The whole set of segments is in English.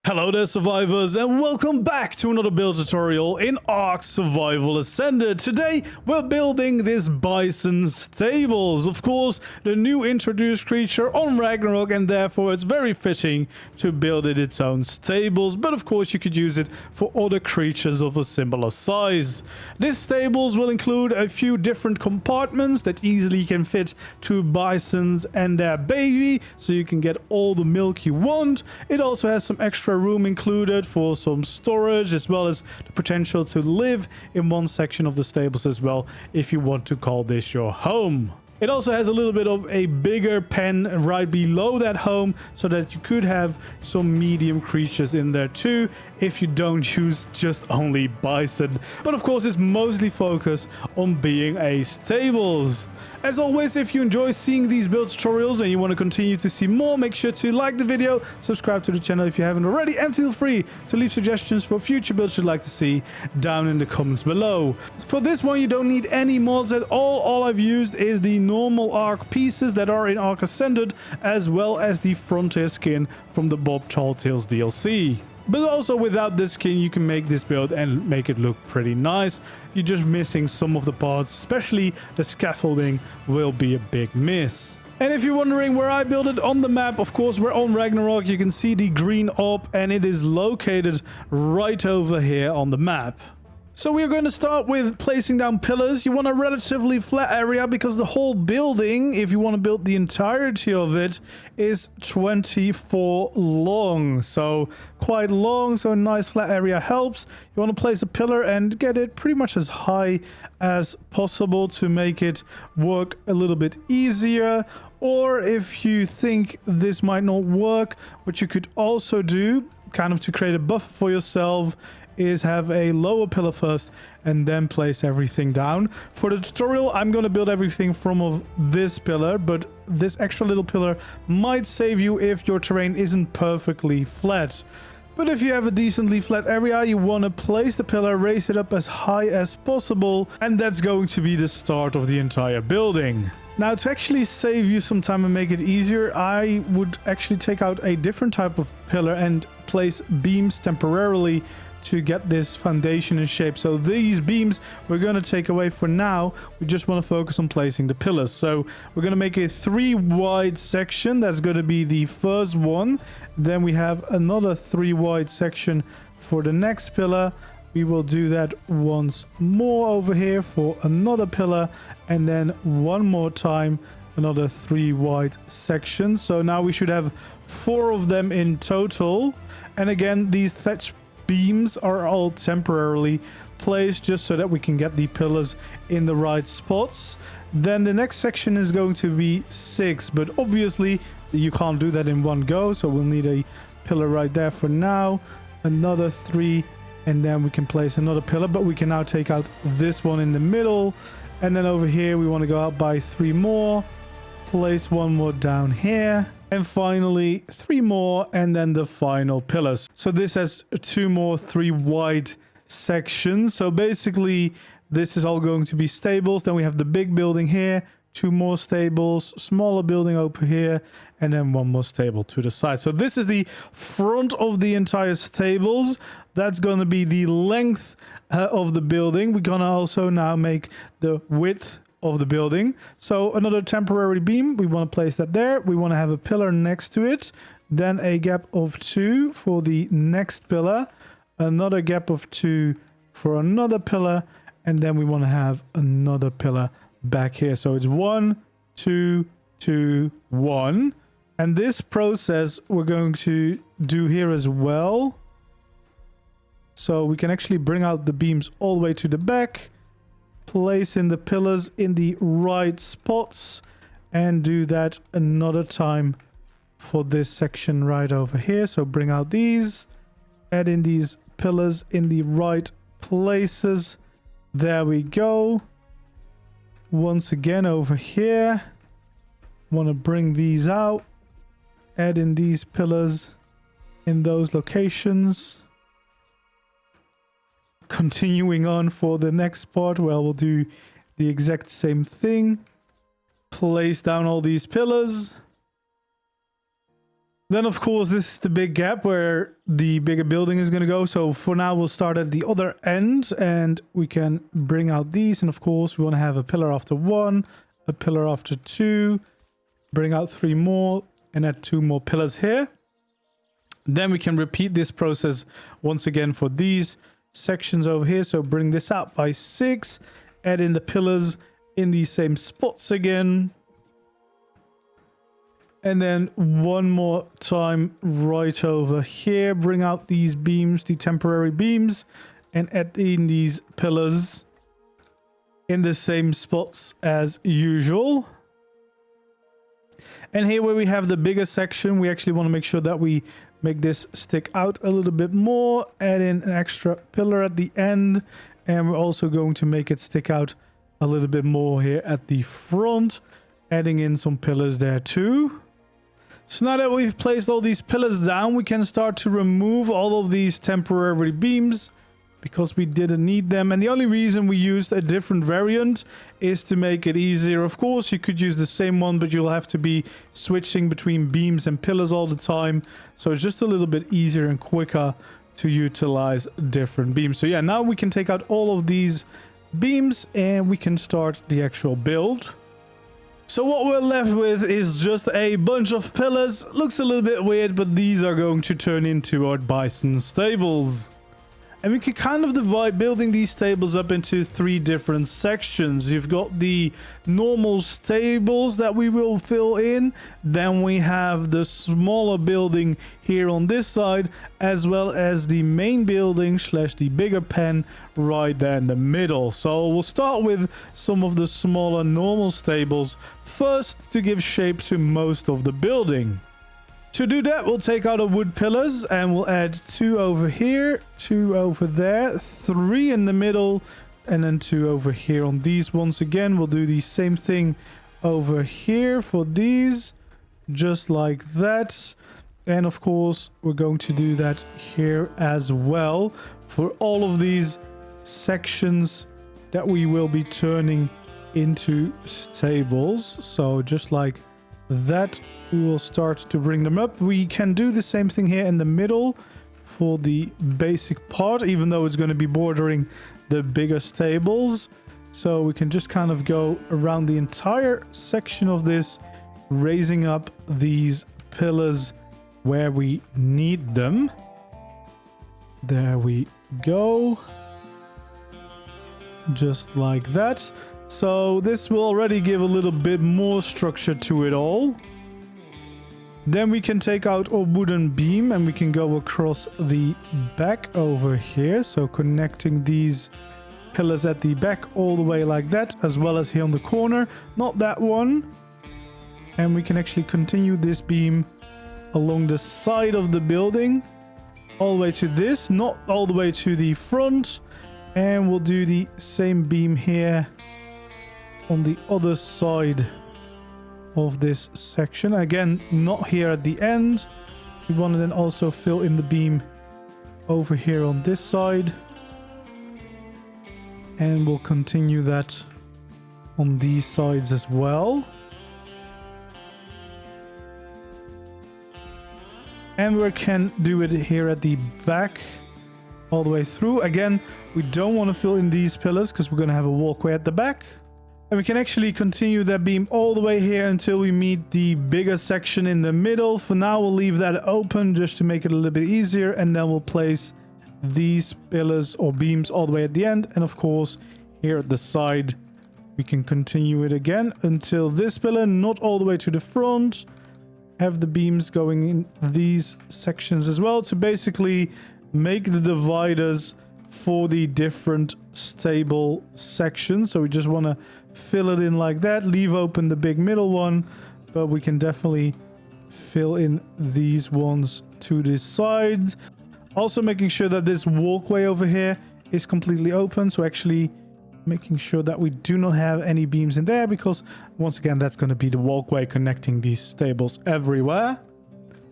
Hello there survivors and welcome back to another build tutorial in ARK Survival Ascended. Today we're building this Bison Stables, of course the new introduced creature on Ragnarok, and therefore it's very fitting to build it its own stables, but of course you could use it for other creatures of a similar size. This stables will include a few different compartments that easily can fit two bisons and their baby, so you can get all the milk you want. It also has some extra room included for some storage, as well as the potential to live in one section of the stables as well if you want to call this your home. It also has a little bit of a bigger pen right below that home, so that you could have some medium creatures in there too if you don't use just only bison. But of course it's mostly focused on being a stables. As always, if you enjoy seeing these build tutorials and you want to continue to see more, make sure to like the video, subscribe to the channel if you haven't already, and feel free to leave suggestions for future builds you'd like to see down in the comments below. For this one you don't need any mods at all. All I've used is the normal ARK pieces that are in ARK Ascended, as well as the Frontier skin from the Bob Talltails DLC. But also without this skin you can make this build and make it look pretty nice. You're just missing some of the parts, especially the scaffolding will be a big miss. And if you're wondering where I built it on the map, of course we're on Ragnarok. You can see the green orb and it is located right over here on the map. So we're going to start with placing down pillars. You want a relatively flat area because the whole building, if you want to build the entirety of it, is 24 long. So quite long, so a nice flat area helps. You want to place a pillar and get it pretty much as high as possible to make it work a little bit easier. Or if you think this might not work, what you could also do, kind of to create a buffer for yourself, is have a lower pillar first and then place everything down. For the tutorial I'm going to build everything from of this pillar, but this extra little pillar might save you if your terrain isn't perfectly flat. But if you have a decently flat area, you want to place the pillar, raise it up as high as possible, and that's going to be the start of the entire building. Now, to actually save you some time and make it easier, I would actually take out a different type of pillar and place beams temporarily to get this foundation in shape. So these beams we're going to take away for now. We just want to focus on placing the pillars. So we're going to make a 3 wide section. That's going to be the first one. Then we have another 3 wide section for the next pillar. We will do that once more over here for another pillar, and then one more time another 3 wide section. So now we should have 4 of them in total. And again, these thatch beams are all temporarily placed just so that we can get the pillars in the right spots. Then the next section is going to be 6, but obviously you can't do that in one go, so we'll need a pillar right there for now, another 3, and then we can place another pillar. But we can now take out this one in the middle, and then over here we want to go out by 3 more, place 1 more down here, and finally 3 more, and then the final pillars. So this has 2 more 3 wide sections. So basically this is all going to be stables. Then we have the big building here, 2 more stables, smaller building over here, and then 1 more stable to the side. So this is the front of the entire stables. That's going to be the length of the building. We're going to also now make the width of the building. So another temporary beam, we want to place that there. We want to have a pillar next to it, then a gap of 2 for the next pillar, another gap of 2 for another pillar, and then we want to have another pillar back here. So it's 1 2 2 1, and this process we're going to do here as well. So we can actually bring out the beams all the way to the back, place in the pillars in the right spots, and do that another time for this section right over here. So bring out these, add in these pillars in the right places. There we go. Once again over here, want to bring these out, add in these pillars in those locations. Continuing on for the next part, well, we'll do the exact same thing. Place down all these pillars. Then, of course, this is the big gap where the bigger building is going to go. So for now, we'll start at the other end and we can bring out these. And of course, we want to have a pillar after 1, a pillar after 2, bring out 3 more and add 2 more pillars here. Then we can repeat this process once again for these sections over here. So bring this out by 6, add in the pillars in these same spots again. And then one more time right over here, bring out these beams, the temporary beams, and add in these pillars in the same spots as usual. And here where we have the bigger section, we actually want to make sure that we make this stick out a little bit more, add in an extra pillar at the end, and we're also going to make it stick out a little bit more here at the front, adding in some pillars there too. So now that we've placed all these pillars down, we can start to remove all of these temporary beams because we didn't need them. And the only reason we used a different variant is to make it easier. Of course, you could use the same one, but you'll have to be switching between beams and pillars all the time. So it's just a little bit easier and quicker to utilize different beams. So yeah, now we can take out all of these beams and we can start the actual build. So what we're left with is just a bunch of pillars. Looks a little bit weird, but these are going to turn into our Bison Stables. And we can kind of divide building these stables up into 3 different sections. You've got the normal stables that we will fill in. Then we have the smaller building here on this side, as well as the main building / the bigger pen right there in the middle. So we'll start with some of the smaller normal stables first to give shape to most of the building. To do that, we'll take out our wood pillars and we'll add 2 over here, 2 over there, 3 in the middle, and then 2 over here on these. Once again, we'll do the same thing over here for these, just like that. And of course, we're going to do that here as well for all of these sections that we will be turning into stables. So just like that, we will start to bring them up. We can do the same thing here in the middle for the basic part, even though it's going to be bordering the bigger stables. So we can just kind of go around the entire section of this, raising up these pillars where we need them. There we go. Just like that. So this will already give a little bit more structure to it all. Then we can take out our wooden beam and we can go across the back over here. So connecting these pillars at the back all the way like that, as well as here on the corner. Not that one. And we can actually continue this beam along the side of the building all the way to this, not all the way to the front. And we'll do the same beam here on the other side of this section. Again, not here at the end. We want to then also fill in the beam over here on this side. And we'll continue that on these sides as well. And we can do it here at the back all the way through. Again, we don't want to fill in these pillars because we're going to have a walkway at the back. And we can actually continue that beam all the way here until we meet the bigger section in the middle. For now, we'll leave that open just to make it a little bit easier. And then we'll place these pillars or beams all the way at the end. And of course, here at the side, we can continue it again until this pillar, not all the way to the front. Have the beams going in these sections as well to basically make the dividers for the different stable sections. So we just want to fill it in like that, leave open the big middle one, but we can definitely fill in these ones to this side. Also making sure that this walkway over here is completely open, so actually making sure that we do not have any beams in there, because once again that's going to be the walkway connecting these stables everywhere.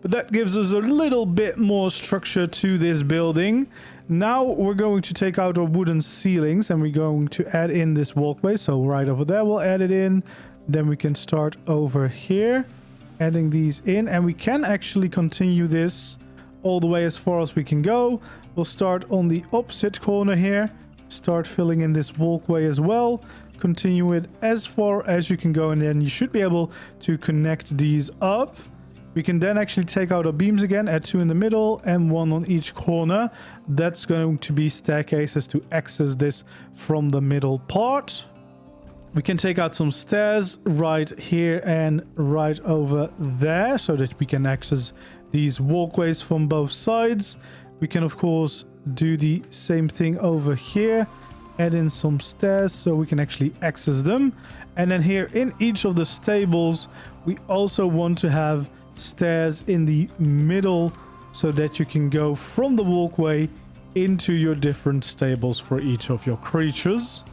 But that gives us a little bit more structure to this building. Now we're going to take out our wooden ceilings and we're going to add in this walkway. So right over there, we'll add it in. Then we can start over here Adding these in, and we can actually continue this all the way as far as we can go. We'll start on the opposite corner here, start filling in this walkway as well, continue it as far as you can go, and then you should be able to connect these up. We can then actually take out our beams again, add 2 in the middle and 1 on each corner. That's going to be staircases to access this from the middle part. We can take out some stairs right here and right over there so that we can access these walkways from both sides. We can, of course, do the same thing over here. Add in some stairs so we can actually access them. And then here in each of the stables, we also want to have stairs in the middle so that you can go from the walkway into your different stables for each of your creatures.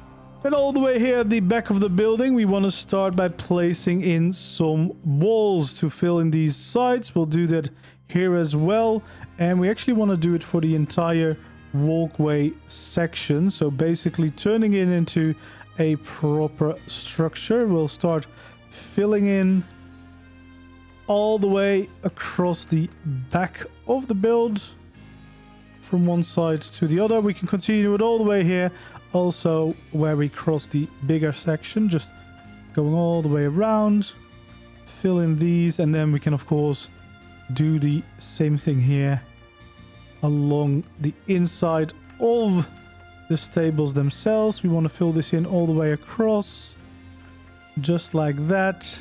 And all the way here at the back of the building, we want to start by placing in some walls to fill in these sides. We'll do that here as well. And we actually want to do it for the entire walkway section. So basically turning it into a proper structure. We'll start filling in all the way across the back of the build from one side to the other. We can continue it all the way here. Also, where we cross the bigger section, just going all the way around, fill in these, and then we can, of course, do the same thing here along the inside of the stables themselves. We want to fill this in all the way across, just like that,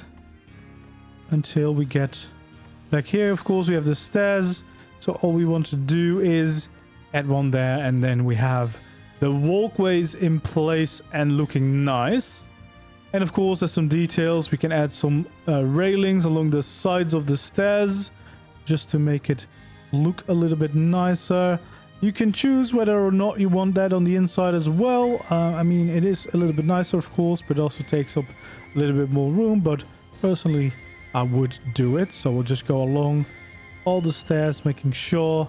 until we get back here. Of course, we have the stairs, so all we want to do is add one there, and then we have the walkways in place and looking nice. And of course, there's some details. We can add some railings along the sides of the stairs just to make it look a little bit nicer. You can choose whether or not you want that on the inside as well. I mean, it is a little bit nicer, of course, but also takes up a little bit more room. But personally, I would do it. So we'll just go along all the stairs, making sure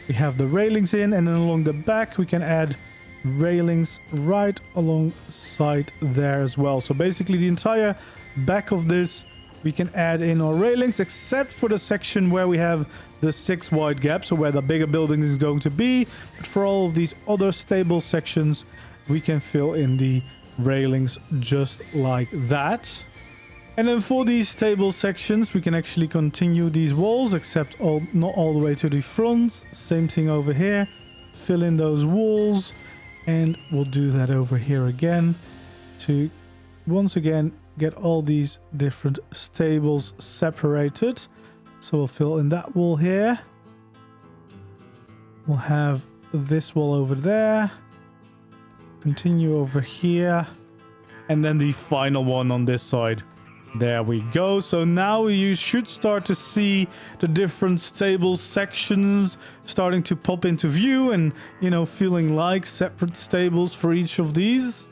we have the railings in. And then along the back, we can add railings right alongside there as well. So basically the entire back of this, we can add in our railings, except for the section where we have the 6 wide gaps, so where the bigger building is going to be. But for all of these other stable sections, we can fill in the railings just like that. And then for these stable sections, we can actually continue these walls, except not all the way to the front. Same thing over here. Fill in those walls. And we'll do that over here again to once again get all these different stables separated. So we'll fill in that wall here. We'll have this wall over there. Continue over here. And then the final one on this side. There we go. So now you should start to see the different stable sections starting to pop into view and, you know, feeling like separate stables for each of these.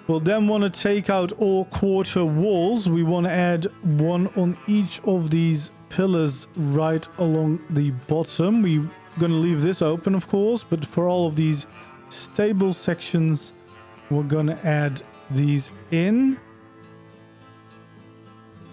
We'll then want to take out all quarter walls. We want to add one on each of these pillars right along the bottom. We're going to leave this open, of course, but for all of these stable sections, we're going to add these in.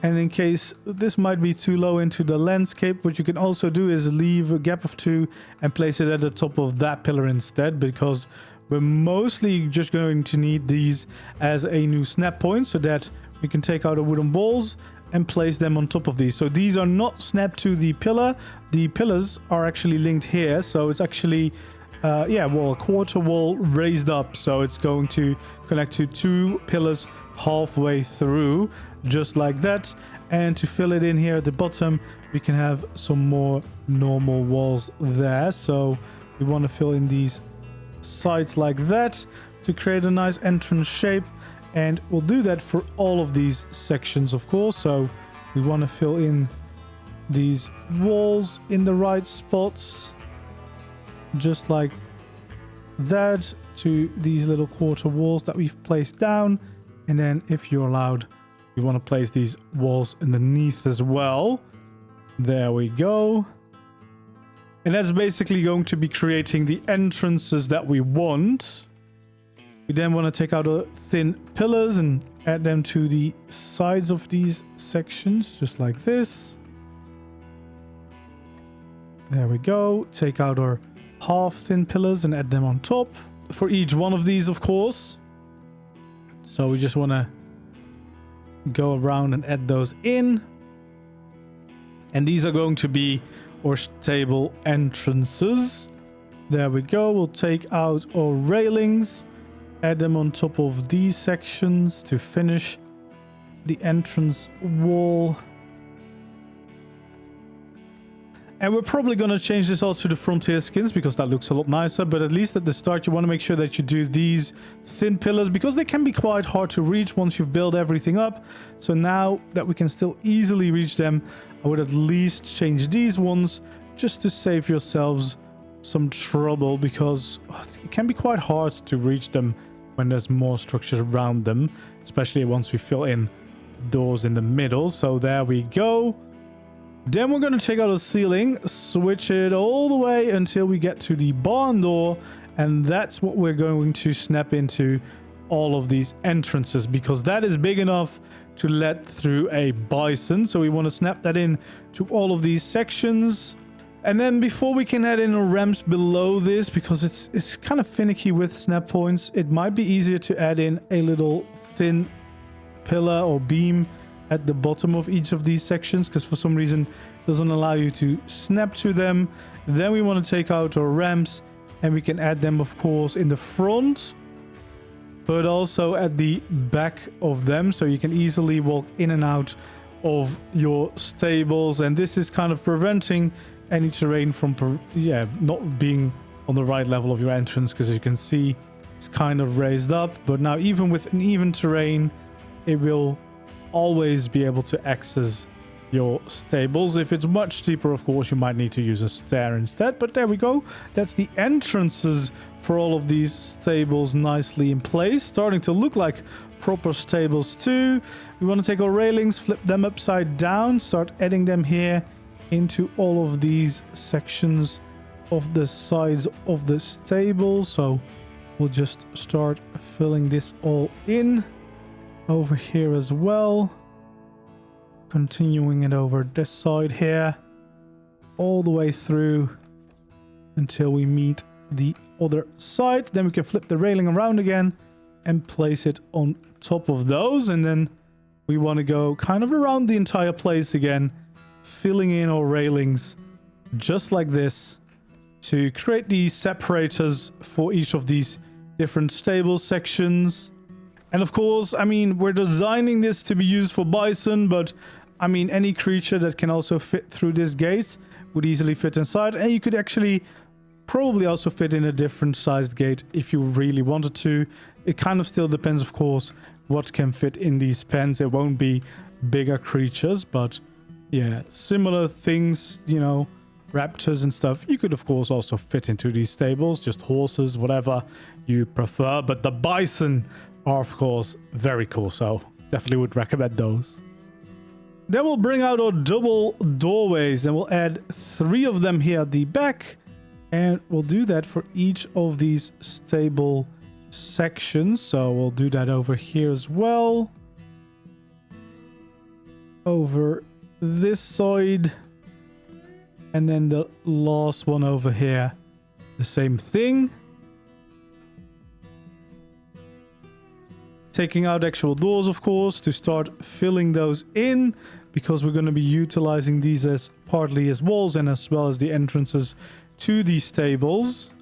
And in case this might be too low into the landscape, what you can also do is leave a gap of 2 and place it at the top of that pillar instead, because we're mostly just going to need these as a new snap point so that we can take out the wooden balls and place them on top of these. So these are not snapped to the pillar. The pillars are actually linked here. So it's actually, a quarter wall raised up. So it's going to connect to 2 pillars halfway through, just like that. And to fill it in here at the bottom, we can have some more normal walls there. So we want to fill in these sides like that to create a nice entrance shape, and we'll do that for all of these sections, of course. So we want to fill in these walls in the right spots, just like that, to these little quarter walls that we've placed down. And then if you're allowed, you want to place these walls underneath as well. There we go. And that's basically going to be creating the entrances that we want. We then want to take out the thin pillars and add them to the sides of these sections, just like this. There we go. Take out our half thin pillars and add them on top for each one of these, of course. So we just want to go around and add those in. And these are going to be our stable entrances. There we go. We'll take out our railings, add them on top of these sections to finish the entrance wall. And we're probably going to change this also to frontier skins because that looks a lot nicer. But at least at the start, you want to make sure that you do these thin pillars because they can be quite hard to reach once you've built everything up. So now that we can still easily reach them, I would at least change these ones just to save yourselves some trouble because it can be quite hard to reach them when there's more structures around them, especially once we fill in doors in the middle. So there we go. Then we're going to take out a ceiling, switch it all the way until we get to the barn door, and that's what we're going to snap into all of these entrances because that is big enough to let through a bison. So we want to snap that in to all of these sections. And then before we can add in ramps below this, because it's kind of finicky with snap points, it might be easier to add in a little thin pillar or beam at the bottom of each of these sections because for some reason it doesn't allow you to snap to them. Then we want to take out our ramps and we can add them, of course, in the front, but also at the back of them so you can easily walk in and out of your stables. And this is kind of preventing any terrain from not being on the right level of your entrance because as you can see it's kind of raised up. But now even with an even terrain, it will always be able to access your stables. If it's much steeper, of course, you might need to use a stair instead. But there we go. That's the entrances for all of these stables nicely in place. Starting to look like proper stables too. We want to take our railings, flip them upside down, start adding them here into all of these sections of the sides of the stable. So we'll just start filling this all in over here as well, continuing it over this side here all the way through until we meet the other side. Then we can flip the railing around again and place it on top of those, and then we want to go kind of around the entire place again, filling in our railings just like this to create these separators for each of these different stable sections. And of course, I mean, we're designing this to be used for bison, but I mean, any creature that can also fit through this gate would easily fit inside. And you could actually probably also fit in a different sized gate if you really wanted to. It kind of still depends, of course, what can fit in these pens. It won't be bigger creatures, but yeah, similar things, you know, raptors and stuff. You could, of course, also fit into these stables, just horses, whatever you prefer. But the bison are, of course, very cool, so definitely would recommend those. Then we'll bring out our double doorways and we'll add 3 of them here at the back, and we'll do that for each of these stable sections. So we'll do that over here as well, over this side, and then the last one over here, the same thing. Taking out actual doors, of course, to start filling those in, because we're going to be utilizing these as partly as walls and as well as the entrances to these stables,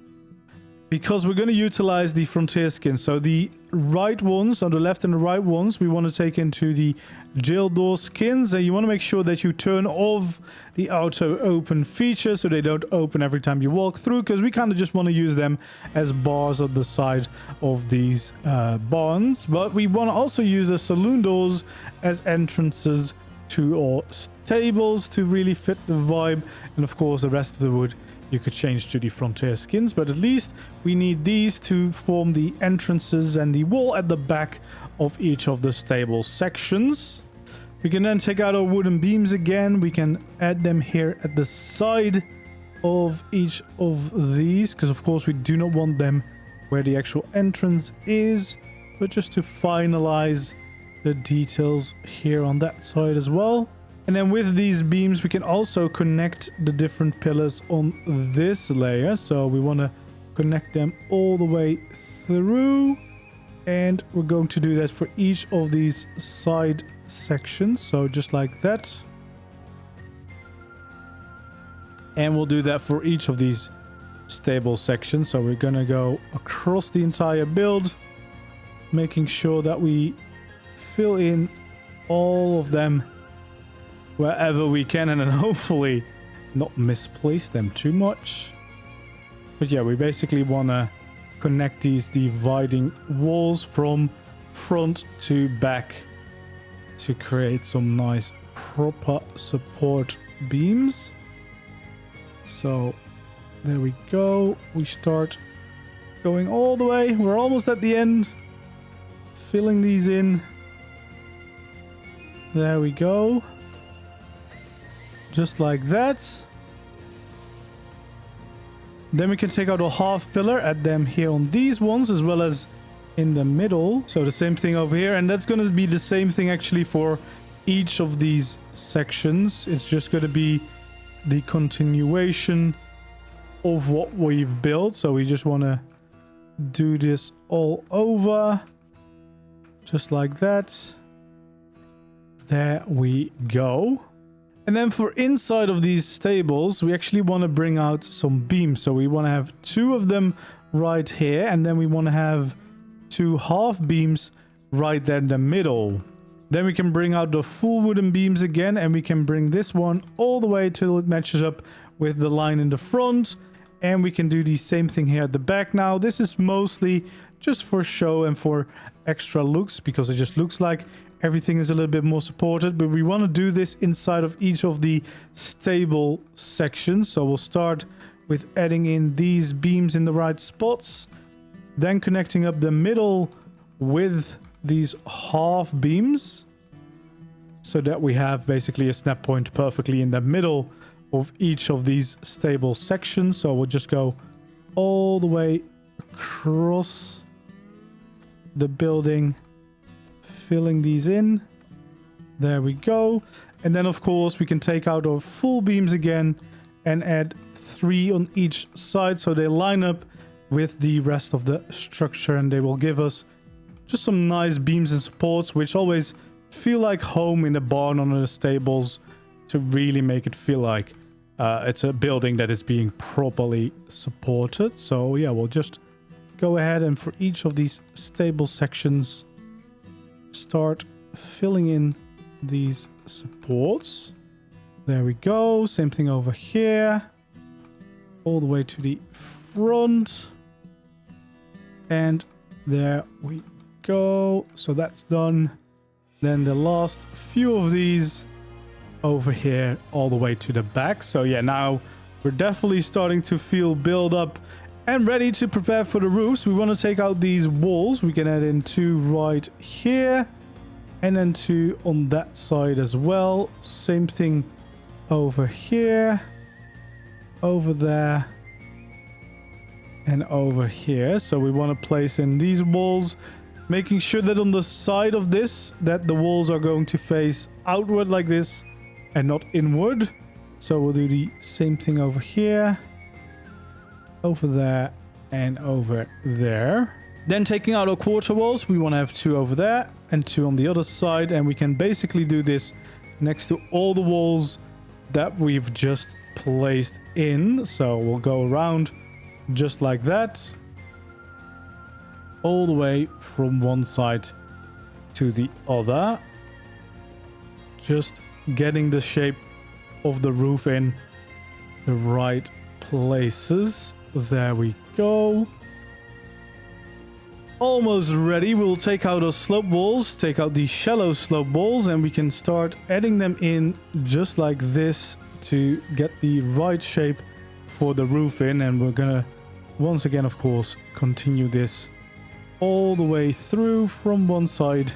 because we're going to utilize the frontier skins. So the right ones, on the left and the right ones, we want to take into the jail door skins, and you want to make sure that you turn off the auto open feature so they don't open every time you walk through, because we kind of just want to use them as bars on the side of these barns. But we want to also use the saloon doors as entrances to our stables to really fit the vibe. And of course, the rest of the wood you could change to the frontier skins, but at least we need these to form the entrances and the wall at the back of each of the stable sections. We can then take out our wooden beams again. We can add them here at the side of each of these, because of course we do not want them where the actual entrance is, but just to finalize the details here on that side as well. And then with these beams, we can also connect the different pillars on this layer. So we want to connect them all the way through. And we're going to do that for each of these side sections. So just like that. And we'll do that for each of these stable sections. So we're going to go across the entire build, making sure that we fill in all of them wherever we can, and then hopefully not misplace them too much. But yeah, we basically want to connect these dividing walls from front to back to create some nice proper support beams. So there we go. We start going all the way. We're almost at the end. Filling these in. There we go. Just like that. Then we can take out a half pillar, add them here on these ones as well as in the middle. So the same thing over here. And that's going to be the same thing actually for each of these sections. It's just going to be the continuation of what we've built. So we just want to do this all over. Just like that. There we go. And then for inside of these stables, we actually want to bring out some beams. So we want to have 2 of them right here. And then we want to have 2 half beams right there in the middle. Then we can bring out the full wooden beams again. And we can bring this one all the way till it matches up with the line in the front. And we can do the same thing here at the back. Now, this is mostly just for show and for extra looks, because it just looks like everything is a little bit more supported. But we want to do this inside of each of the stable sections. So we'll start with adding in these beams in the right spots, then connecting up the middle with these half beams, so that we have basically a snap point perfectly in the middle of each of these stable sections. So we'll just go all the way across the building, filling these in. There we go. And then of course we can take out our full beams again and add 3 on each side, so they line up with the rest of the structure, and they will give us just some nice beams and supports, which always feel like home in the barn under the stables, to really make it feel like it's a building that is being properly supported. So yeah, we'll just go ahead and for each of these stable sections start filling in these supports. There we go. Same thing over here, all the way to the front, and there we go. So that's done. Then the last few of these over here all the way to the back. So yeah, now we're definitely starting to feel build up and ready to prepare for the roofs. We want to take out these walls. We can add in 2 right here and then 2 on that side as well. Same thing over here, over there, and over here. So we want to place in these walls, making sure that on the side of this, that the walls are going to face outward like this and not inward. So we'll do the same thing over here, over there, and over there. Then taking out our quarter walls, we want to have 2 over there and 2 on the other side. And we can basically do this next to all the walls that we've just placed in. So we'll go around just like that, all the way from one side to the other, just getting the shape of the roof in the right places. There we go. Almost ready. We'll take out our slope walls, take out these shallow slope walls, and we can start adding them in just like this to get the right shape for the roof in. And we're gonna once again, of course, continue this all the way through from one side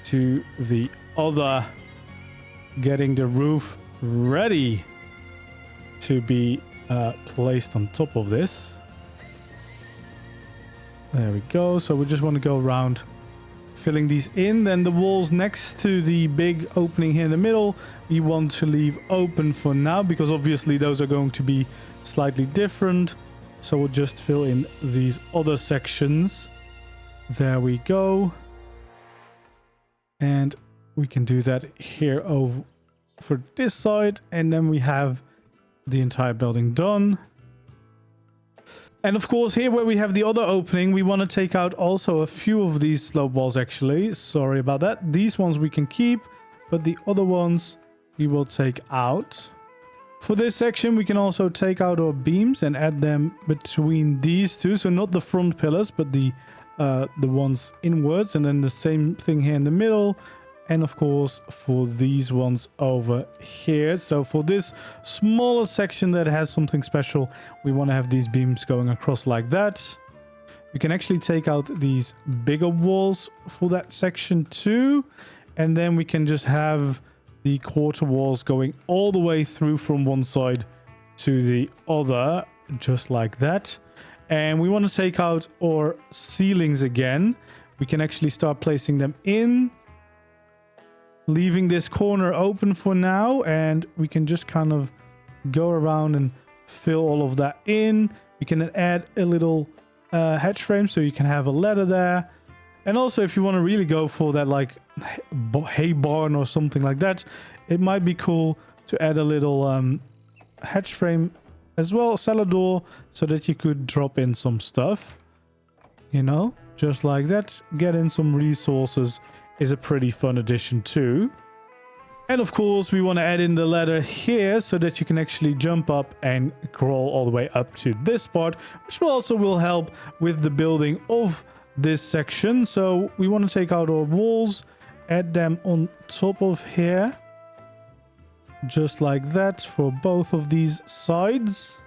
to the other, getting the roof ready to be placed on top of this. There we go. So we just want to go around filling these in. Then the walls next to the big opening here in the middle, we want to leave open for now, because obviously those are going to be slightly different. So we'll just fill in these other sections. There we go. And we can do that here over for this side, and then we have the entire building done. And of course, here where we have the other opening, we want to take out also a few of these slope walls actually. Sorry about that. These ones we can keep, but the other ones we will take out. For this section, we can also take out our beams and add them between these two. So not the front pillars, but the ones inwards, and then the same thing here in the middle. And of course, for these ones over here. So for this smaller section that has something special, we want to have these beams going across like that. We can actually take out these bigger walls for that section too. And then we can just have the quarter walls going all the way through from one side to the other, just like that. And we want to take out our ceilings again. We can actually start placing them in, leaving this corner open for now, and we can just kind of go around and fill all of that in. We can add a little hatch frame so you can have a ladder there. And also, if you want to really go for that like hay barn or something like that, it might be cool to add a little hatch frame as well, cellar door, so that you could drop in some stuff, you know, just like that. Get in some resources is a pretty fun addition too. And of course, we want to add in the ladder here so that you can actually jump up and crawl all the way up to this part, which will help with the building of this section. So we want to take out our walls, add them on top of here, just like that for both of these sides.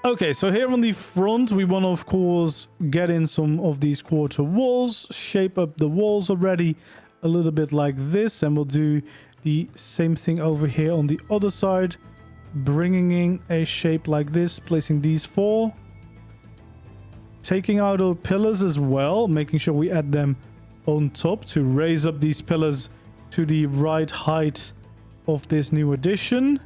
Okay, so here on the front, we want to, of course, get in some of these quarter walls, shape up the walls already a little bit like this, and we'll do the same thing over here on the other side, bringing in a shape like this, placing these four, taking out our pillars as well, making sure we add them on top to raise up these pillars to the right height of this new addition.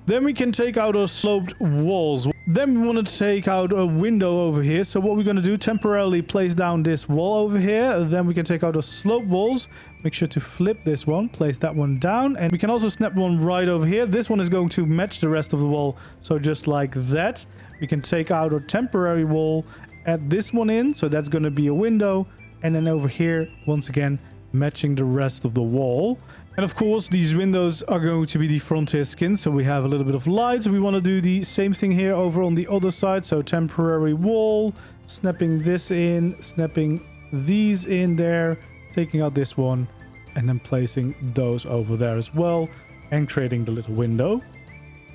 Then we can take out our sloped walls. Then we want to take out a window over here. So what we're going to do, temporarily place down this wall over here. Then we can take out our slope walls. Make sure to flip this one, place that one down. And we can also snap one right over here. This one is going to match the rest of the wall. So just like that, we can take out our temporary wall, add this one in. So that's going to be a window. And then over here, once again, matching the rest of the wall. And of course, these windows are going to be the frontier skin, so we have a little bit of light. We want to do the same thing here over on the other side. So temporary wall, snapping this in, snapping these in there, taking out this one, and then placing those over there as well, and creating the little window.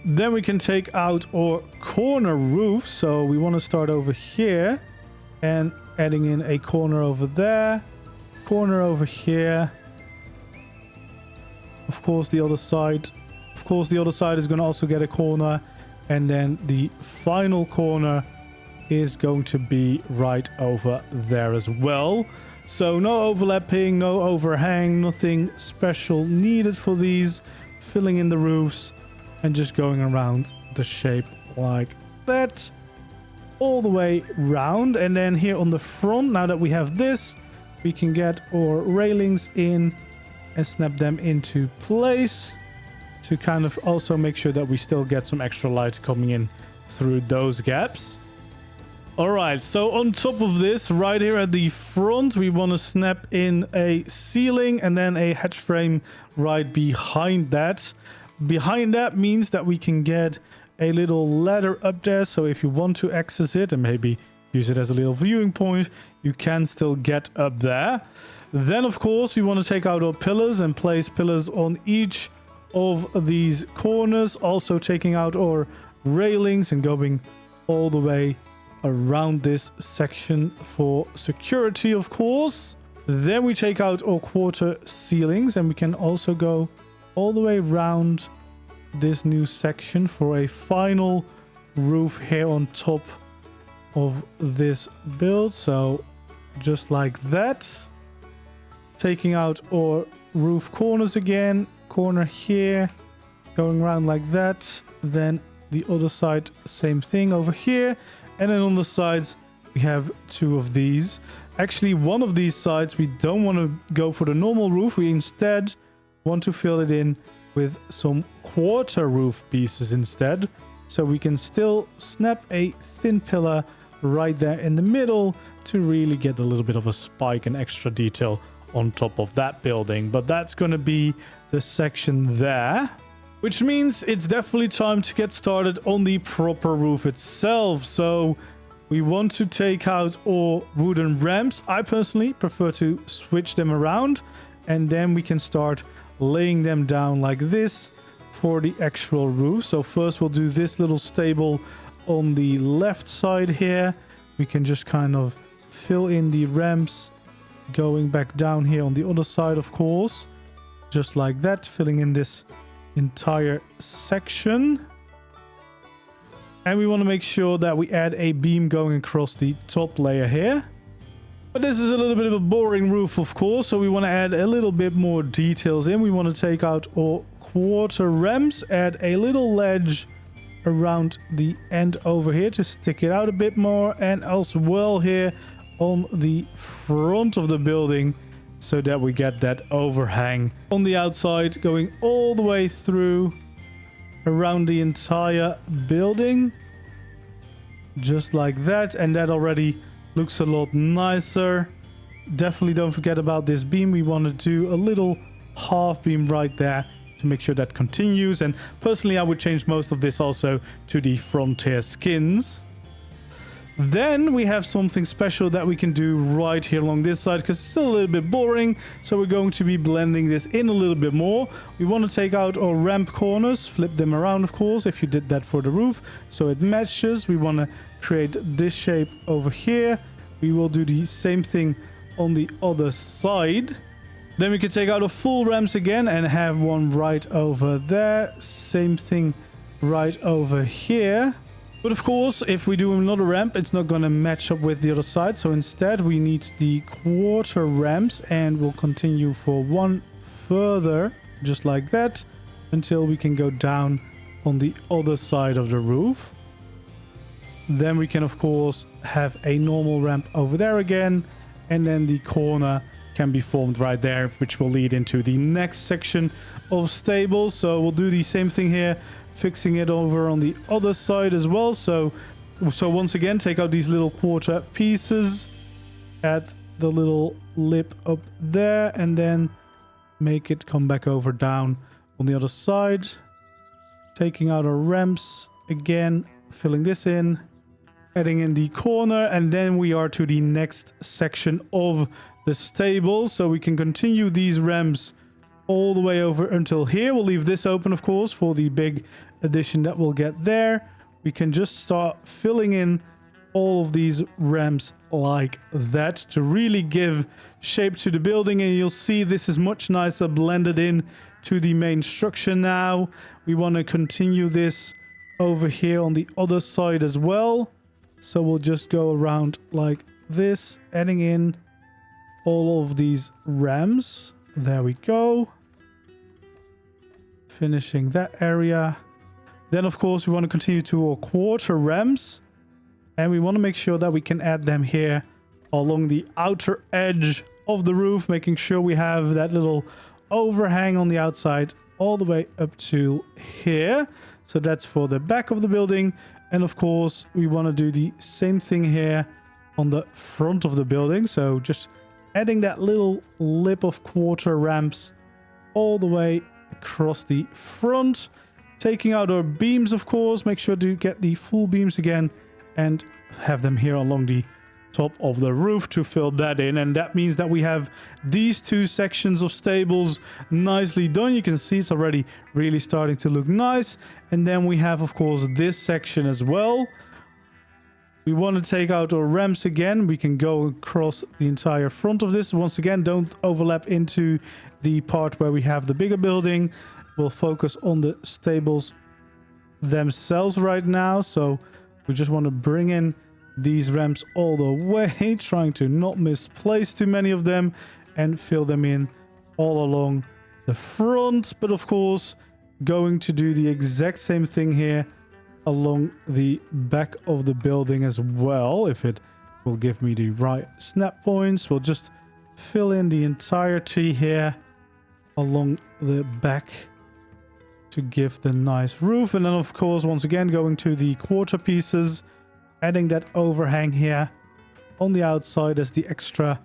Then we can take out our corner roof. So we want to start over here and adding in a corner over there, corner over here. Of course, the other side. Of course, the other side is going to also get a corner. And then the final corner is going to be right over there as well. So no overlapping, no overhang, nothing special needed for these. Filling in the roofs and just going around the shape like that. All the way round. And then here on the front, now that we have this, we can get our railings in and snap them into place to kind of also make sure that we still get some extra light coming in through those gaps. All right, so on top of this, right here at the front, we want to snap in a ceiling and then a hatch frame right behind that. Behind that means that we can get a little ladder up there. So if you want to access it and maybe use it as a little viewing point, you can still get up there. Then, of course, we want to take out our pillars and place pillars on each of these corners. Also taking out our railings and going all the way around this section for security, of course. Then we take out our quarter ceilings and we can also go all the way around this new section for a final roof here on top of this build. So just like that. Taking out our roof corners again. Corner here, going around like that. Then the other side, same thing over here. And then on the sides, we have two of these. Actually, one of these sides, we don't want to go for the normal roof. We instead want to fill it in with some quarter roof pieces instead. So we can still snap a thin pillar right there in the middle to really get a little bit of a spike and extra detail on top of that building. But that's going to be the section there. Which means it's definitely time to get started on the proper roof itself. So we want to take out all wooden ramps. I personally prefer to switch them around. And then we can start laying them down like this for the actual roof. So first we'll do this little stable on the left side here. We can just kind of fill in the ramps going back down here on the other side, of course. Just like that, filling in this entire section. And we want to make sure that we add a beam going across the top layer here. But this is a little bit of a boring roof, of course, so we want to add a little bit more details in. We want to take out all quarter ramps, add a little ledge around the end over here to stick it out a bit more, and as well here on the front of the building, so that we get that overhang on the outside going all the way through around the entire building. Just like that. And that already looks a lot nicer. Definitely don't forget about this beam. We want to do a little half beam right there to make sure that continues. And personally, I would change most of this also to the frontier skins. Then we have something special that we can do right here along this side because it's still a little bit boring. So we're going to be blending this in a little bit more. We want to take out our ramp corners, flip them around, of course, if you did that for the roof, so it matches. We want to create this shape over here. We will do the same thing on the other side. Then we can take out our full ramps again and have one right over there. Same thing right over here. But of course, if we do another ramp, it's not going to match up with the other side. So instead, we need the quarter ramps, and we'll continue for one further, just like that, until we can go down on the other side of the roof. Then we can, of course, have a normal ramp over there again, and then the corner can be formed right there, which will lead into the next section of stables. So we'll do the same thing here, fixing it over on the other side as well. So once again, take out these little quarter pieces, add the little lip up there, and then make it come back over down on the other side. Taking out our ramps again, filling this in, adding in the corner, and then we are to the next section of the stable. So we can continue these ramps all the way over until here. We'll leave this open, of course, for the big addition that we'll get there. We can just start filling in all of these ramps like that to really give shape to the building. And you'll see this is much nicer blended in to the main structure now. We want to continue this over here on the other side as well. So we'll just go around like this, adding in all of these ramps. There we go. Finishing that area. Then, of course, we want to continue to our quarter ramps. And we want to make sure that we can add them here along the outer edge of the roof, making sure we have that little overhang on the outside all the way up to here. So that's for the back of the building. And of course, we want to do the same thing here on the front of the building. So just adding that little lip of quarter ramps all the way across the front. Taking out our beams, of course. Make sure to get the full beams again and have them here along the top of the roof to fill that in. And that means that we have these two sections of stables nicely done. You can see it's already really starting to look nice. And then we have, of course, this section as well. We want to take out our ramps again. We can go across the entire front of this. Once again, don't overlap into the part where we have the bigger building. We'll focus on the stables themselves right now. So we just want to bring in these ramps all the way, trying to not misplace too many of them and fill them in all along the front. But of course, going to do the exact same thing here along the back of the building as well. If it will give me the right snap points, we'll just fill in the entirety here along the back to give the nice roof. And then of course, once again, going to the quarter pieces, adding that overhang here on the outside as the extra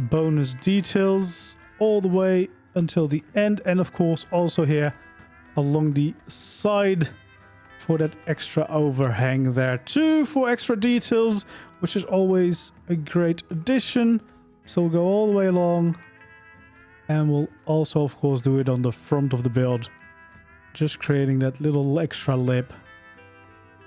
bonus details all the way until the end. And of course also here along the side for that extra overhang there too, for extra details, which is always a great addition. So we'll go all the way along, and we'll also of course do it on the front of the build, just creating that little extra lip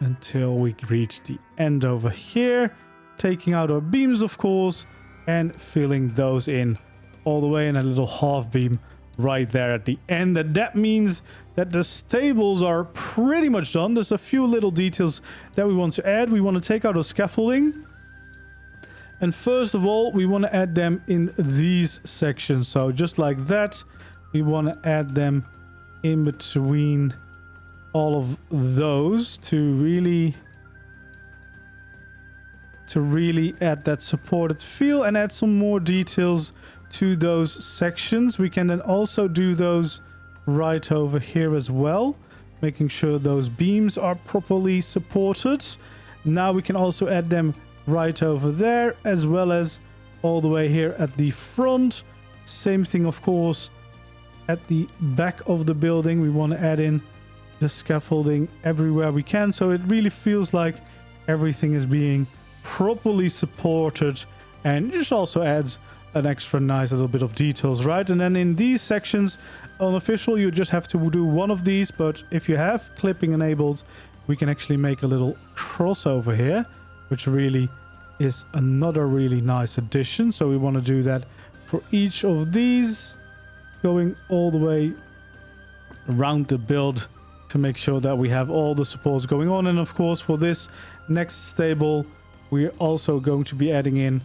until we reach the end over here, taking out our beams of course and filling those in all the way, in a little half beam right there at the end. And that means that the stables are pretty much done. There's a few little details that we want to add. We want to take out our scaffolding, and first of all we want to add them in these sections. So just like that, we want to add them in between all of those to really add that supported feel and add some more details to those sections. We can then also do those right over here as well, making sure those beams are properly supported. Now we can also add them right over there, as well as all the way here at the front. Same thing of course at the back of the building. We want to add in the scaffolding everywhere we can, so it really feels like everything is being properly supported, and just also adds an extra nice little bit of details, right? And then in these sections, unofficial, you just have to do one of these, but if you have clipping enabled, we can actually make a little crossover here, which really is another really nice addition. So we want to do that for each of these, going all the way around the build to make sure that we have all the supports going on. And of course, for this next stable, we're also going to be adding in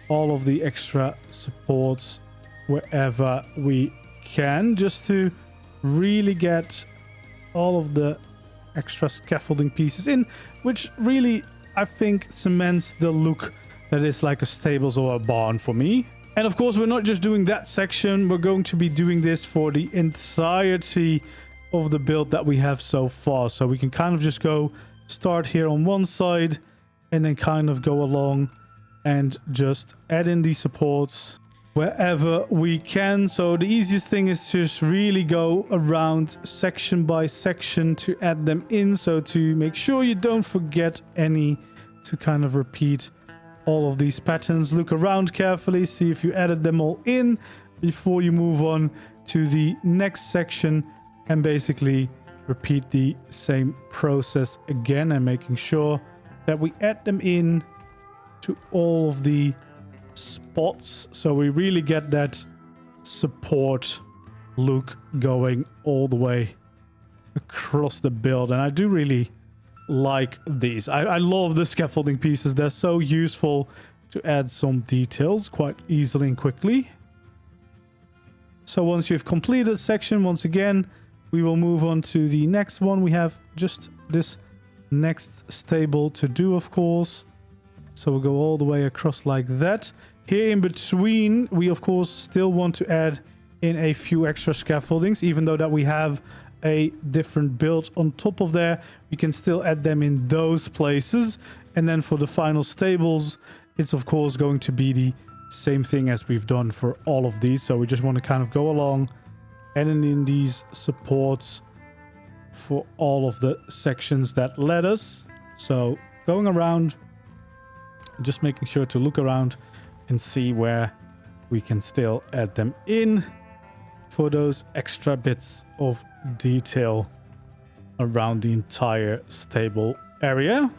all of the extra supports wherever we can, just to really get all of the extra scaffolding pieces in, which really I think cements the look that is like a stables or a barn for me. And of course, we're not just doing that section, we're going to be doing this for the entirety of the build that we have so far. So we can kind of just go start here on one side and then kind of go along and just add in these supports wherever we can. So the easiest thing is to just really go around section by section to add them in, so to make sure you don't forget any, to kind of repeat all of these patterns. Look around carefully, see if you added them all in before you move on to the next section, and basically repeat the same process again, and making sure that we add them in to all of the spots, so we really get that support look going all the way across the build. And I do really like these. I love the scaffolding pieces. They're so useful to add some details quite easily and quickly. So once you've completed a section, once again, we will move on to the next one. We have just this next stable to do, of course. So we'll go all the way across like that. Here in between, we of course still want to add in a few extra scaffoldings, even though that we have a different build on top of there. We can still add them in those places. And then for the final stables, it's of course going to be the same thing as we've done for all of these. So we just want to kind of go along, adding in these supports for all of the sections that led us. So going around, just making sure to look around and see where we can still add them in for those extra bits of detail around the entire stable area.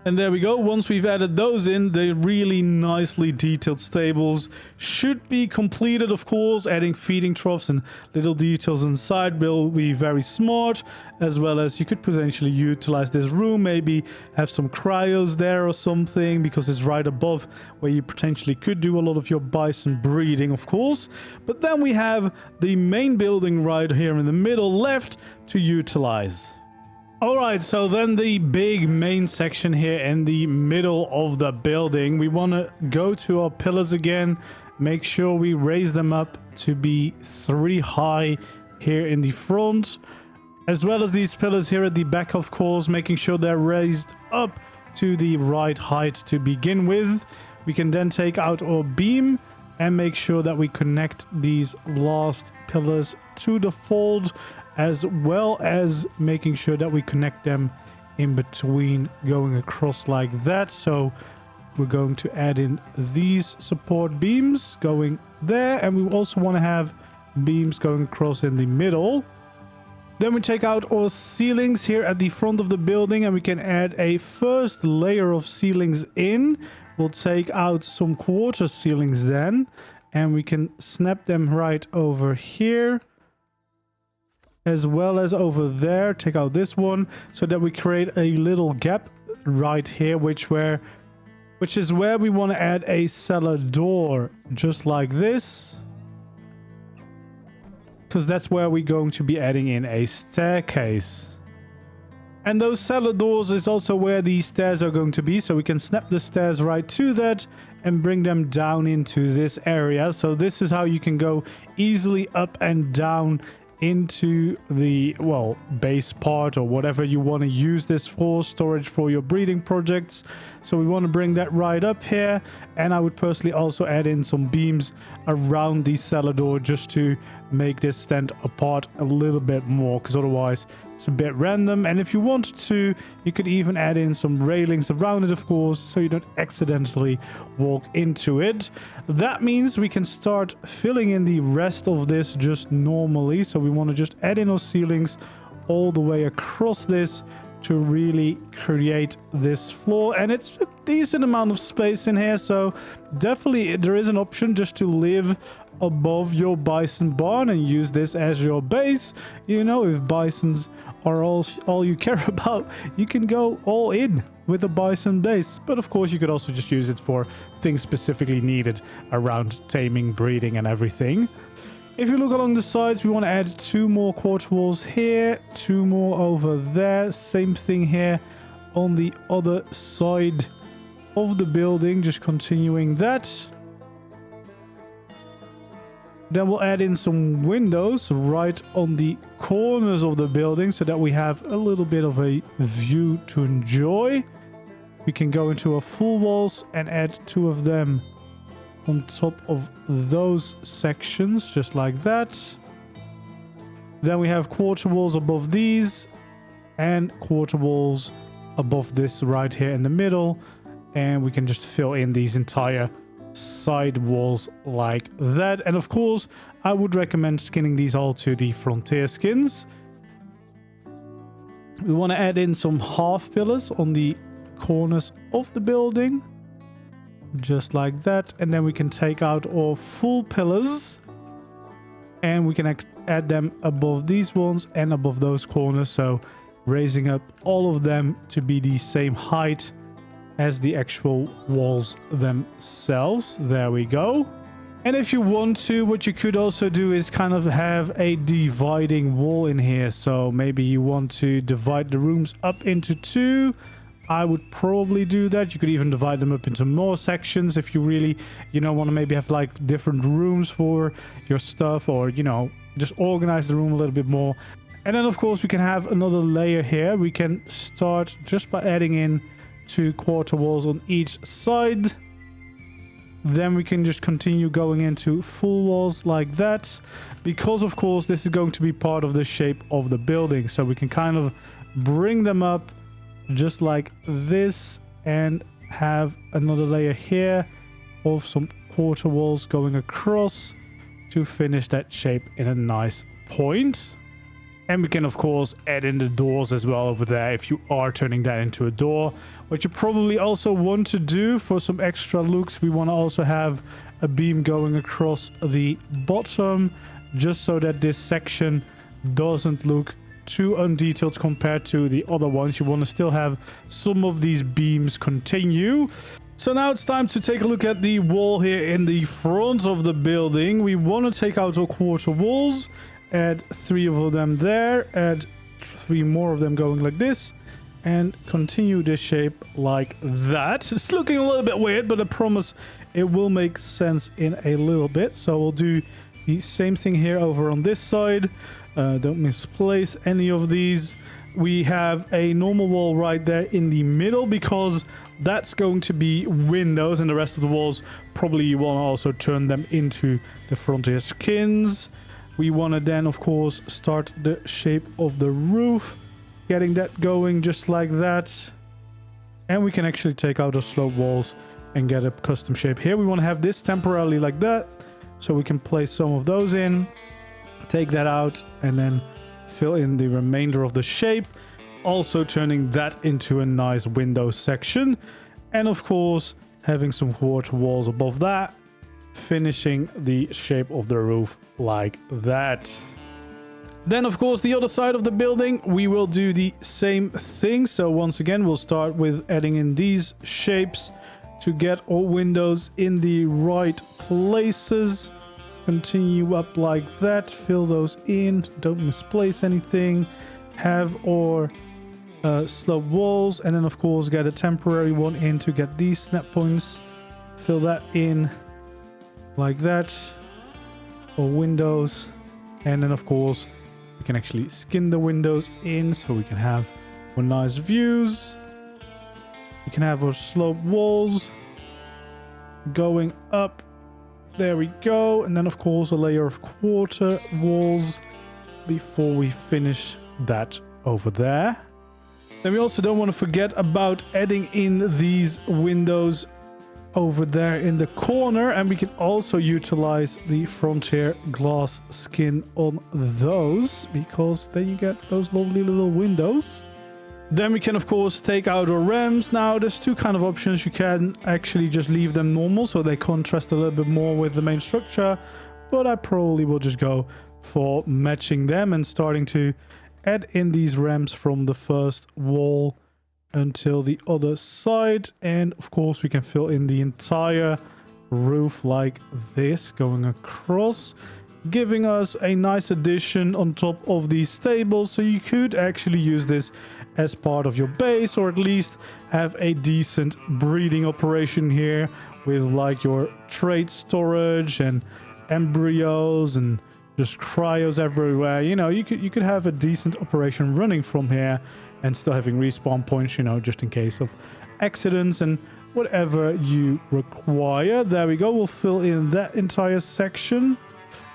And there we go. Once we've added those in, the really nicely detailed stables should be completed, of course. Adding feeding troughs and little details inside will be very smart, as well as you could potentially utilize this room, maybe have some cryos there or something, because it's right above where you potentially could do a lot of your bison breeding, of course. But then we have the main building right here in the middle left to utilize. Alright, so then the big main section here in the middle of the building. We want to go to our pillars again, make sure we raise them up to be 3 high here in the front, as well as these pillars here at the back, of course, making sure they're raised up to the right height to begin with. We can then take out our beam and make sure that we connect these last pillars to the fold, as well as making sure that we connect them in between, going across like that. So we're going to add in these support beams going there, and we also want to have beams going across in the middle. Then we take out our ceilings here at the front of the building, and we can add a first layer of ceilings in. We'll take out some quarter ceilings then, and we can snap them right over here, as well as over there. Take out this one so that we create a little gap right here, which is where we want to add a cellar door, just like this, because that's where we're going to be adding in a staircase. And those cellar doors is also where these stairs are going to be, so we can snap the stairs right to that and bring them down into this area. So this is how you can go easily up and down into the, well, base part, or whatever you want to use this for, storage for your breeding projects. So we want to bring that right up here, and I would personally also add in some beams around the cellar door just to make this stand apart a little bit more, because otherwise it's a bit random. And if you wanted to, you could even add in some railings around it, of course, so you don't accidentally walk into it. That means we can start filling in the rest of this just normally. So we want to just add in our ceilings all the way across this to really create this floor. And it's a decent amount of space in here, so definitely there is an option just to live above your bison barn and use this as your base. You know, if bisons are all you care about, you can go all in with a bison base. But of course you could also just use it for things specifically needed around taming, breeding and everything. If you look along the sides, we want to add 2 more quarter walls here, 2 more over there. Same thing here on the other side of the building, just continuing that. Then we'll add in some windows right on the corners of the building so that we have a little bit of a view to enjoy. We can go into our full walls and add 2 of them on top of those sections, just like that. Then we have quarter walls above these and quarter walls above this right here in the middle, and we can just fill in these entire side walls like that. And of course I would recommend skinning these all to the frontier skins. We want to add in some half pillars on the corners of the building, just like that. And then we can take out our full pillars and we can add them above these ones and above those corners, so raising up all of them to be the same height as the actual walls themselves. There we go. And if you want to, what you could also do is kind of have a dividing wall in here. So maybe you want to divide the rooms up into 2. I would probably do that. You could even divide them up into more sections if you really, want to maybe have like different rooms for your stuff, or, just organize the room a little bit more. And then of course we can have another layer here. We can start just by adding in 2 quarter walls on each side. Then we can just continue going into full walls like that, because of course this is going to be part of the shape of the building. So we can kind of bring them up just like this and have another layer here of some quarter walls going across to finish that shape in a nice point. And we can, of course, add in the doors as well over there if you are turning that into a door. What you probably also want to do for some extra looks, we want to also have a beam going across the bottom, just so that this section doesn't look too undetailed compared to the other ones. You want to still have some of these beams continue. So now it's time to take a look at the wall here in the front of the building. We want to take out our quarter walls. Add 3 of them there, add 3 more of them going like this, and continue this shape like that. It's looking a little bit weird, but I promise it will make sense in a little bit. So we'll do the same thing here over on this side. Don't misplace any of these. We have a normal wall right there in the middle because that's going to be windows, and the rest of the walls probably you want to also turn them into the frontier skins. We want to then, of course, start the shape of the roof, getting that going just like that. And we can actually take out our slope walls and get a custom shape here. We want to have this temporarily like that, so we can place some of those in, take that out, and then fill in the remainder of the shape, also turning that into a nice window section. And of course, having some quarter walls above that, finishing the shape of the roof like that. Then, of course, the other side of the building, we will do the same thing. So once again, we'll start with adding in these shapes to get all windows in the right places. Continue up like that, fill those in, don't misplace anything. Have our slope walls, and then of course get a temporary one in to get these snap points. Fill that in like that, or windows, and then of course we can actually skin the windows in so we can have our nice views. We can have our slope walls going up. There we go. And then of course a layer of quarter walls before we finish that over there. Then we also don't want to forget about adding in these windows over there in the corner, and we can also utilize the frontier glass skin on those, because then you get those lovely little windows. Then we can of course take out our ramps. Now there's 2 kind of options. You can actually just leave them normal so they contrast a little bit more with the main structure, but I probably will just go for matching them and starting to add in these ramps from the first wall until the other side. And of course we can fill in the entire roof like this going across, giving us a nice addition on top of these stables. So you could actually use this as part of your base, or at least have a decent breeding operation here with like your trade storage and embryos and just cryos everywhere. You know, you could have a decent operation running from here and still having respawn points, you know, just in case of accidents and whatever you require. There we go. We'll fill in that entire section.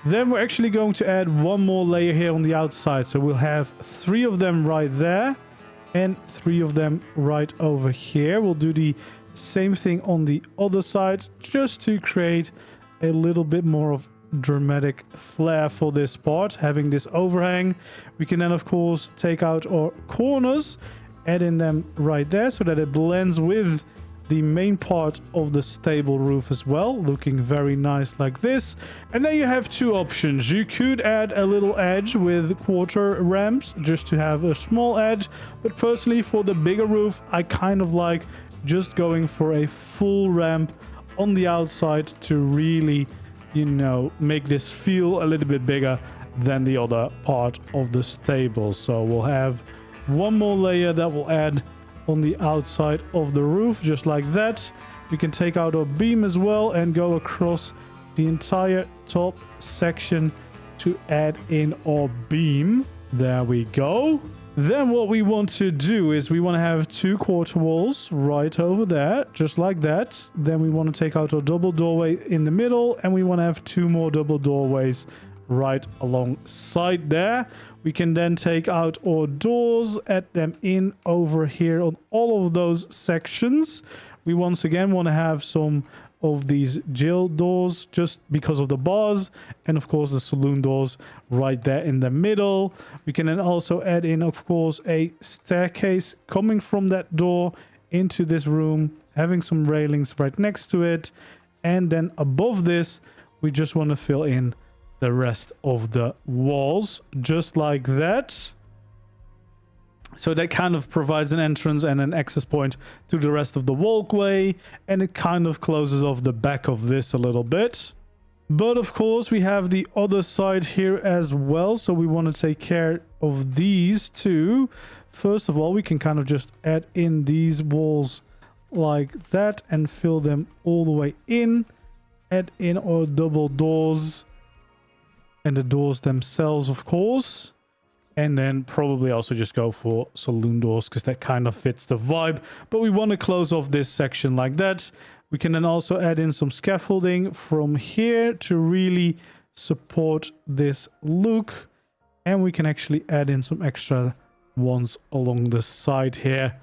Then we're actually going to add 1 more layer here on the outside. So we'll have 3 of them right there and 3 of them right over here. We'll do the same thing on the other side, just to create a little bit more of dramatic flair for this part, having this overhang. We can then of course take out our corners, add in them right there so that it blends with the main part of the stable roof as well, looking very nice like this. And then you have 2 options. You could add a little edge with quarter ramps just to have a small edge, but personally for the bigger roof I kind of like just going for a full ramp on the outside to really, you know, make this feel a little bit bigger than the other part of the stable. So we'll have 1 more layer that will add on the outside of the roof, just like that. We can take out our beam as well and go across the entire top section to add in our beam. There we go. Then what we want to do is we want to have 2 quarter walls right over there, just like that. Then we want to take out our double doorway in the middle, and we want to have 2 more double doorways right alongside there. We can then take out our doors, add them in over here on all of those sections. We once again want to have some of these jail doors just because of the bars, and of course the saloon doors right there in the middle. We can then also add in, of course, a staircase coming from that door into this room, having some railings right next to it. And then above this, we just want to fill in the rest of the walls just like that. So that kind of provides an entrance and an access point to the rest of the walkway, and it kind of closes off the back of this a little bit. But of course we have the other side here as well, so we want to take care of these too. First of all, we can kind of just add in these walls like that and fill them all the way in. Add in our double doors and the doors themselves, of course. And then probably also just go for saloon doors because that kind of fits the vibe. But we want to close off this section like that. We can then also add in some scaffolding from here to really support this look. And we can actually add in some extra ones along the side here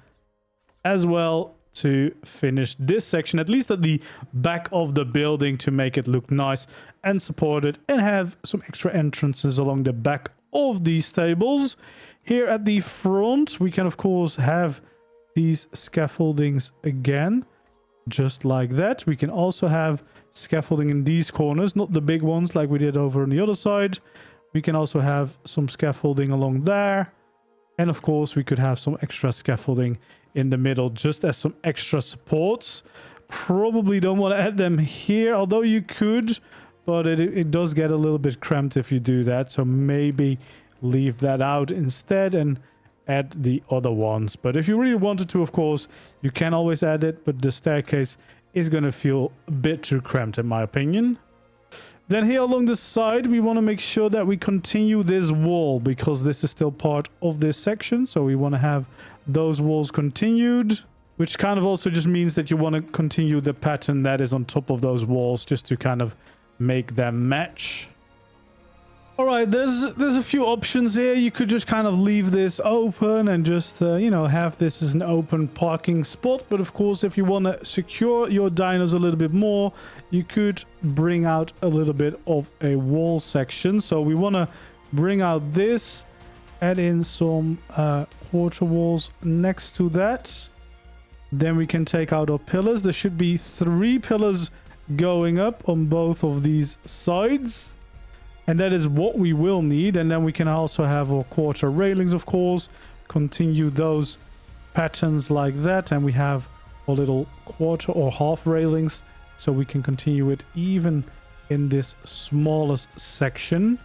as well to finish this section, at least at the back of the building, to make it look nice and supported, and have some extra entrances along the back of these stables. Here at the front, we can of course have these scaffoldings again, just like that. We can also have scaffolding in these corners, not the big ones like we did over on the other side. We can also have some scaffolding along there. And of course, we could have some extra scaffolding in the middle, just as some extra supports. Probably don't want to add them here, although you could, but it does get a little bit cramped if you do that. So maybe leave that out instead and add the other ones. But if you really wanted to, of course, you can always add it, but the staircase is going to feel a bit too cramped in my opinion. Then here along the side, we want to make sure that we continue this wall because this is still part of this section. So we want to have those walls continued, which kind of also just means that you want to continue the pattern that is on top of those walls just to kind of make them match. All right, there's a few options here. You could just kind of leave this open and just, you know, have this as an open parking spot. But of course, if you want to secure your dinos a little bit more, you could bring out a little bit of a wall section. So we want to bring out this, add in some quarter walls next to that. Then we can take out our pillars. There should be 3 pillars going up on both of these sides. And that is what we will need. And then we can also have our quarter railings, of course. Continue those patterns like that. And we have our little quarter or half railings. So we can continue it even in this smallest section.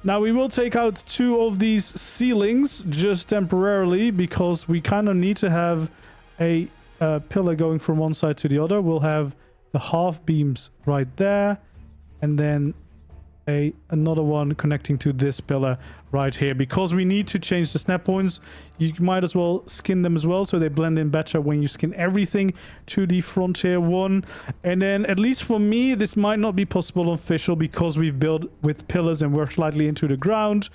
Now we will take out 2 of these ceilings just temporarily because we kind of need to have a pillar going from one side to the other. We'll have the half beams right there. And then another one connecting to this pillar right here, because we need to change the snap points. You might as well skin them as well so they blend in better when you skin everything to the frontier one. And then, at least for me, this might not be possible on official because we've built with pillars and we're slightly into the ground.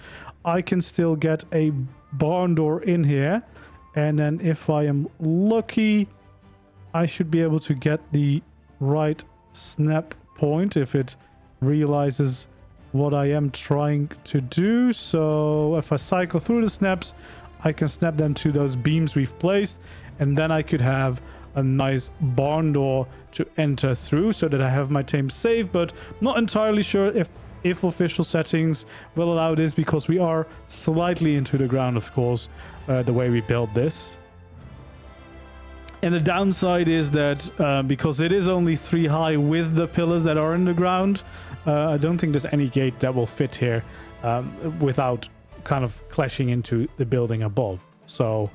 I can still get a barn door in here, and then if I am lucky, I should be able to get the right snap point if it realizes what I am trying to do. So if I cycle through the snaps, I can snap them to those beams we've placed, and then I could have a nice barn door to enter through so that I have my tame safe. But not entirely sure if official settings will allow this because we are slightly into the ground, of course, the way we built this. And the downside is that because it is only 3 high with the pillars that are in the ground, I don't think there's any gate that will fit here without kind of clashing into the building above. So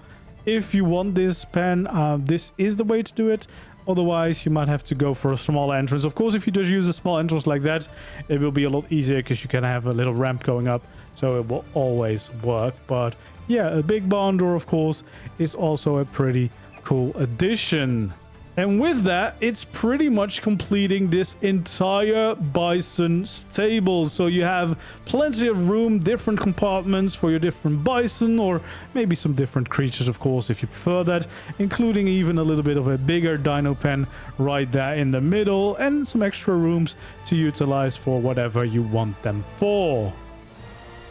if you want this pen, this is the way to do it. Otherwise, you might have to go for a small entrance. Of course, if you just use a small entrance like that, it will be a lot easier because you can have a little ramp going up. So it will always work. But yeah, a big barn door, of course, is also a pretty cool addition. And with that, it's pretty much completing this entire bison stable. So you have plenty of room, different compartments for your different bison, or maybe some different creatures, of course, if you prefer that, including even a little bit of a bigger dino pen right there in the middle, and some extra rooms to utilize for whatever you want them for.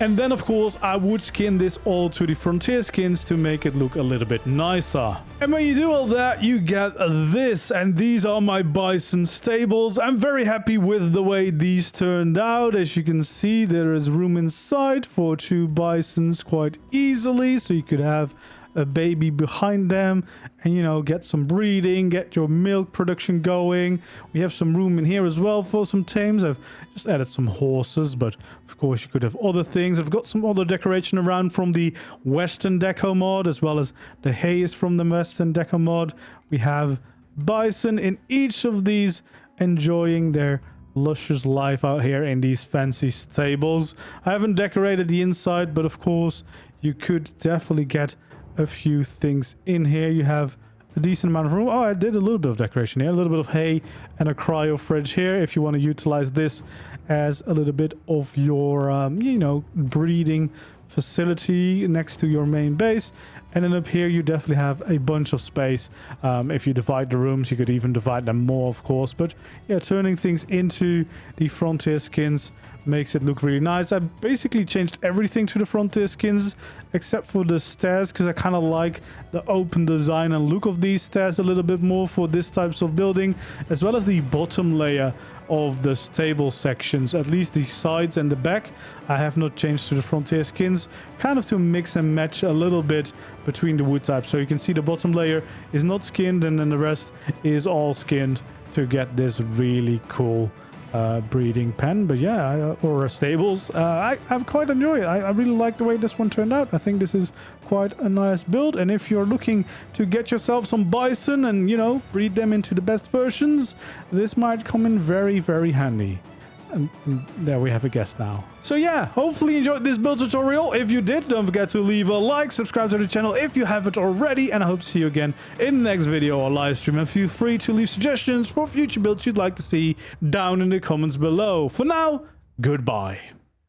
And then, of course, I would skin this all to the frontier skins to make it look a little bit nicer. And when you do all that, you get this. And these are my bison stables. I'm very happy with the way these turned out. As you can see, there is room inside for 2 bisons quite easily. So you could have a baby behind them and, you know, get some breeding, get your milk production going. We have some room in here as well for some tames. I've just added some horses, but of course you could have other things. I've got some other decoration around from the Western Deco mod, as well as the haze from the Western Deco mod. We have bison in each of these enjoying their luscious life out here in these fancy stables. I haven't decorated the inside, but of course you could definitely get a few things in here. You have a decent amount of room. Oh, I did a little bit of decoration here, a little bit of hay and a cryo fridge here if you want to utilize this as a little bit of your you know, breeding facility next to your main base. And then up here you definitely have a bunch of space. If you divide the rooms, you could even divide them more, of course. But yeah, turning things into the frontier skins makes it look really nice. I basically changed everything to the frontier skins except for the stairs, because I kind of like the open design and look of these stairs a little bit more for this types of building, as well as the bottom layer of the stable sections, at least the sides and the back. I have not changed to the frontier skins, kind of to mix and match a little bit between the wood types. So you can see the bottom layer is not skinned, and then the rest is all skinned to get this really cool breeding pen. But yeah, or stables. I've quite enjoyed it. I really like the way this one turned out. I think this is quite a nice build, and if you're looking to get yourself some bison and, you know, breed them into the best versions, this might come in very, very handy. And there we have a guess now. So yeah, hopefully you enjoyed this build tutorial. If you did, don't forget to leave a like, subscribe to the channel if you haven't already, and I hope to see you again in the next video or live stream. And feel free to leave suggestions for future builds you'd like to see down in the comments below. For now, goodbye.